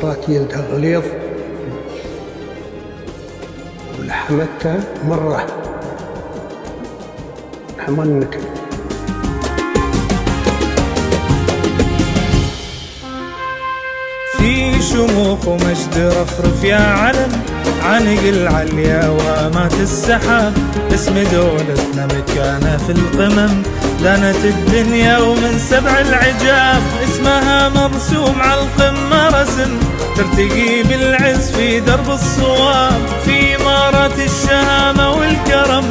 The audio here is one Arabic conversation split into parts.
مرات يلدها غليظ ولحمتها مرة حمى النكل. في شموخ ومجد رفرف يا علم، عنق العليا وامات السحاب، اسم دولتنا مكانه في القمم، لانت الدنيا ومن سبع العجاب، اسمها مرسوم على القمة رسم، ترتقي بالعز في درب الصواب، في إمارة الشهامة والكرم،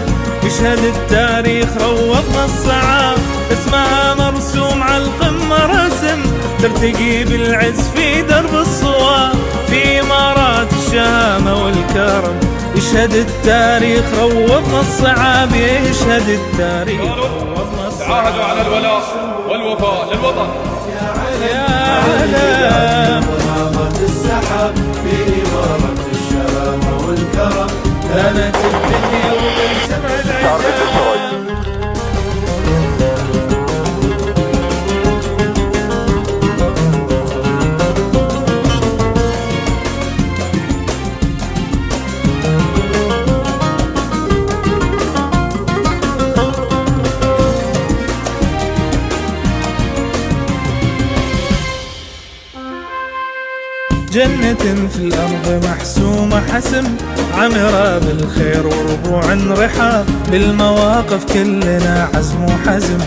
يشهد التاريخ روضنا الصعاب، اسمها مرسوم على القمة رسم، ترتقي بالعز في درب الصواب، في إمارات الشهامة والكرم، يشهد التاريخ روضنا الصعاب، يشهد التاريخ روضنا الصعاب. تعاهدوا على الولاء والوفاء للوطن يا علم إمارة السحاب، في إمارة الشهامة والكرم، كانت الدنيا ومن سبع العجاب. جنة في الأرض محسومة حسم، عمرة بالخير وربوع رحاب، بالمواقف كلنا عزم وحزم،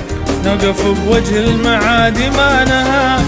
نقف بوجه المعادي ما نهاب،